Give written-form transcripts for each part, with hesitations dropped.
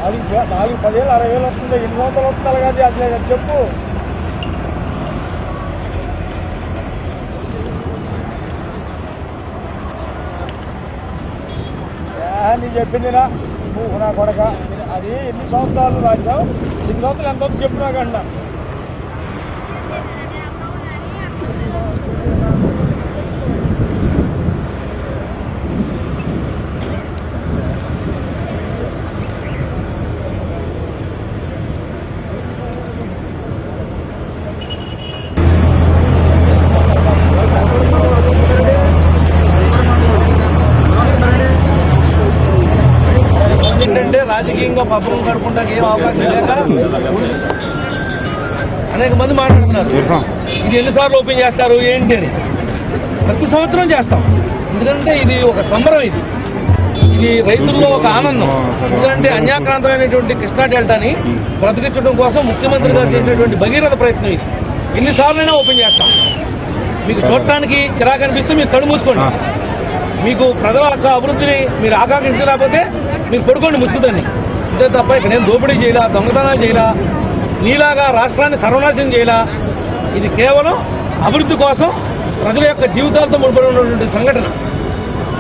అది 4, 10 ఏళ్ళు 60 వేలు వస్తుంది. ఎన్ని సంవత్సరాలు వస్తుంది కదా అసలు చెప్పు. నీకు చెప్పిందినా నువ్వు నా కొడక. అది ఎన్ని సంవత్సరాలు రాశావు, ఎన్ని సంవత్సరాలు ఎంత చెప్పు నాకన్నా. రాజకీయంగా పబ్బం గడపకుండా ఏం అవకాశం లేక అనేక మంది మాట్లాడుతున్నారు. ఇది ఎన్నిసార్లు ఓపెన్ చేస్తారు ఏంటి అని. ప్రతి సంవత్సరం చేస్తాం, ఎందుకంటే ఇది ఒక సంబరం. ఇది రైతుల్లో ఒక ఆనందం. ఎందుకంటే అన్యాక్రాంతమైనటువంటి కృష్ణా డెల్టాని బ్రతికించడం కోసం ముఖ్యమంత్రి గారు చేసినటువంటి భగీరథ ప్రయత్నం ఇది. ఎన్నిసార్లైనా ఓపెన్ చేస్తాం. మీకు చూడటానికి చిరాకు అనిపిస్తే మీరు కళ్ళు మూసుకోండి. మీకు ప్రజల యొక్క అభివృద్ధిని మీరు ఆకాంక్షించలేకపోతే మీరు పడుకోండి ముసుగుదాన్ని. అంతే తప్ప ఇక నేను దోపిడీ చేయలా, దొంగతనాలు చేయలా, నీలాగా రాష్ట్రాన్ని సర్వనాశనం చేయలా. ఇది కేవలం అభివృద్ధి కోసం ప్రజల యొక్క జీవితాలతో ముడిపడి ఉన్నటువంటి సంఘటన.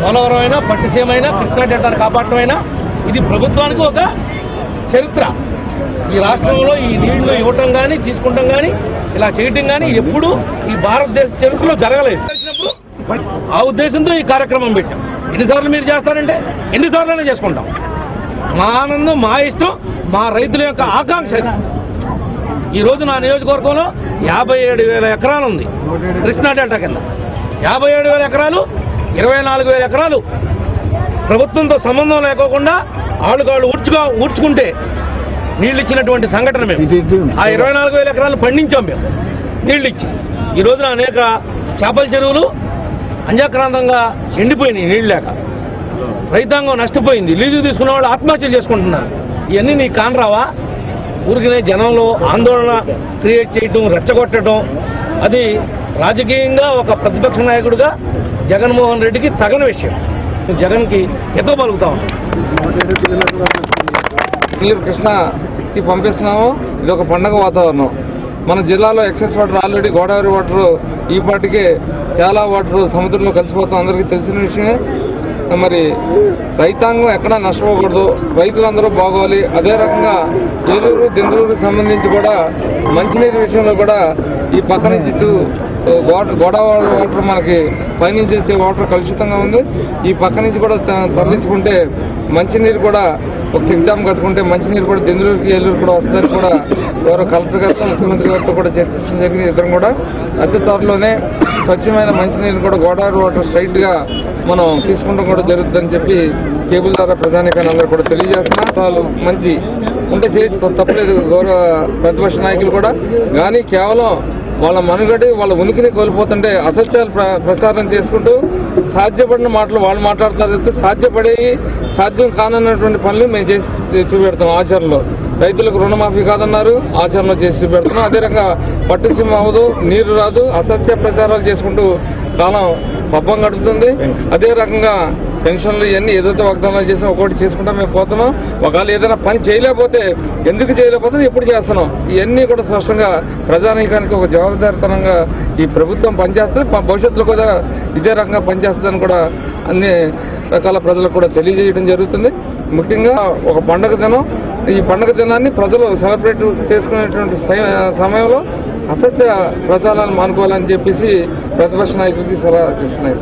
పోలవరం అయినా, పట్టిసీమైనా, కృష్ణా డెల్టాను కాపాడటమైనా ఇది ప్రభుత్వానికి ఒక చరిత్ర. ఈ రాష్ట్రంలో ఈ నీళ్లు ఇవ్వటం కానీ, తీసుకుంటాం కానీ, ఇలా చేయటం కానీ ఎప్పుడూ ఈ భారతదేశ చరిత్రలో జరగలేదు. ఆ ఉద్దేశంతో ఈ కార్యక్రమం పెట్టాం. ఎన్నిసార్లు మీరు చేస్తారంటే ఎన్నిసార్లైనా చేసుకుంటాం. మా ఆనందం, మా ఇష్టం, మా రైతుల యొక్క ఆకాంక్ష. ఈ రోజు నా నియోజకవర్గంలో 57,000 ఎకరాలు ఉంది కృష్ణా డెల్టా కింద. 57,000 ఎకరాలు, 24,000 ఎకరాలు ప్రభుత్వంతో సంబంధం లేకోకుండా ఆళ్ళుగాళ్ళు ఊడ్చుకుంటే నీళ్లు ఇచ్చినటువంటి సంఘటన మేము. ఆ 24,000 ఎకరాలు పండించాం మేము నీళ్లు ఇచ్చి. ఈ రోజున అనేక చేపల చెరువులు అన్యాక్రాంతంగా ఎండిపోయినాయి నీళ్ళు లేక. రైతాంగం నష్టపోయింది. లీజు తీసుకున్న వాళ్ళు ఆత్మహత్యలు చేసుకుంటున్నారు. ఇవన్నీ నీకు కానరావా? ఊరికినే జనంలో ఆందోళన క్రియేట్ చేయటం, రెచ్చగొట్టడం, అది రాజకీయంగా ఒక ప్రతిపక్ష నాయకుడిగా జగన్మోహన్ రెడ్డికి తగని విషయం. జగన్కి ఎంతో పలుకుతాం. నీరు కృష్ణకి పంపిస్తున్నాము. ఇది ఒక పండగ వాతావరణం. మన జిల్లాలో excess water already Godavari water ఈ పాటికే చాలా వాటర్ సముద్రంలో కలిసిపోతాం, అందరికీ తెలిసిన విషయమే. మరి రైతాంగం ఎక్కడా నష్టపోకూడదు, రైతులందరూ బాగోవాలి. అదే రకంగా ఏలూరు, దెందులూరుకు సంబంధించి కూడా మంచినీరు విషయంలో కూడా ఈ పక్క నుంచి గోదావరి వాటర్ మనకి పైనుంచి వచ్చే వాటర్ కలుషితంగా ఉంది. ఈ పక్క నుంచి కూడా తరలించుకుంటే మంచినీరు కూడా ఒక చెక్ డ్యామ్ కట్టుకుంటే మంచినీరు కూడా దెందులూరుకి, ఏలూరు కూడా వస్తుందని కూడా ఎవరో కలెక్టర్ గారితో, ముఖ్యమంత్రి గారితో కూడా చర్చించడం జరిగింది. ఇద్దరం కూడా అతి త్వరలోనే స్వచ్ఛమైన మంచినీరు కూడా గోదావరి వాటర్ స్ట్రైట్ గా మనం తీసుకుంటాం కూడా జరుగుతుందని చెప్పి కేబుల్ ద్వారా ప్రధానికాన్ని అందరూ కూడా తెలియజేస్తున్నా. వాళ్ళు మంచి ఉంటే చేయొచ్చు, తప్పలేదు గౌరవ ప్రతిపక్ష నాయకులు కూడా. కానీ కేవలం వాళ్ళ మనుగడి, వాళ్ళ ఉనికిని కోల్పోతుంటే అసత్యాలు ప్రచారం చేసుకుంటూ సాధ్యపడిన మాటలు వాళ్ళు మాట్లాడుతున్నారు. సాధ్యం కానన్నటువంటి పనులు మేము చేసి చూపెడతాం ఆచరణలో. రైతులకు రుణమాఫీ కాదన్నారు, ఆచరణలో చేసి చూపెడుతున్నాం. అదే రకంగా పట్టిసీమ అవ్వదు, నీరు రాదు, అసత్య ప్రచారాలు చేసుకుంటూ కాలం పబ్బం గడుపుతుంది. అదే రకంగా పెన్షన్లు ఇవన్నీ ఏదైతే వాగ్దానాలు చేసినా ఒక్కొక్కటి చేసుకుంటా మేము పోతున్నాం. ఒకవేళ ఏదైనా పని చేయలేకపోతే ఎందుకు చేయలేకపోతే ఎప్పుడు చేస్తున్నాం, ఇవన్నీ కూడా స్పష్టంగా ప్రజానీకానికి ఒక జవాబుదారితనంగా ఈ ప్రభుత్వం పనిచేస్తుంది. భవిష్యత్తులో కూడా ఇదే రకంగా పనిచేస్తుందని కూడా అన్ని రకాల ప్రజలకు కూడా తెలియజేయడం జరుగుతుంది. ముఖ్యంగా ఒక పండుగ దినం, ఈ పండుగ దినాన్ని ప్రజలు సెలబ్రేట్ చేసుకునేటువంటి సమయంలో అసత్య ప్రచారాలు మానుకోవాలని చెప్పేసి ప్రతిపక్ష నాయకుడికి సలహా ఇస్తున్నాయి.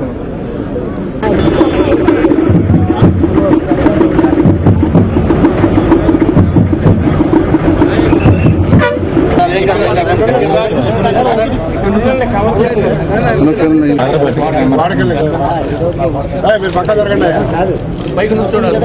మీరు పక్క జరగండి, బైక్ నుంచి చూడాలి.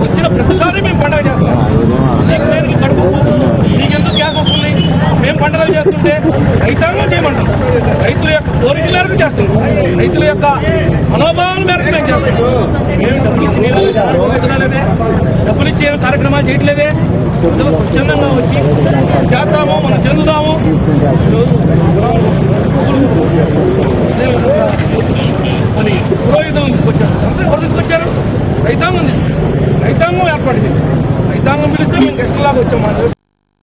వచ్చిన ప్రతిసారి మేము పండుగ చేస్తాం. మీకెందుకు గ్యాస్ వస్తుంది? మేము పండుగలు చేస్తుంటే రైతాంగం చేయమంటాం. రైతుల యొక్క కోరిక మేరకు చేస్తున్నాం. రైతుల యొక్క మనోభావాల మేరకు మేము చేస్తాం. డబ్బులు ఇచ్చే కార్యక్రమాలు చేయట్లేదే. స్వచ్ఛందంగా వచ్చి చేద్దాము, మనం చెందుదాము. మరి పురోహితం తీసుకొచ్చారు. ఎవరు తీసుకొచ్చారు? రైతాంగం ఏర్పాటు చేశారు. రైతాంగం పిలిస్తే మేము గెస్టులాగా వచ్చాం.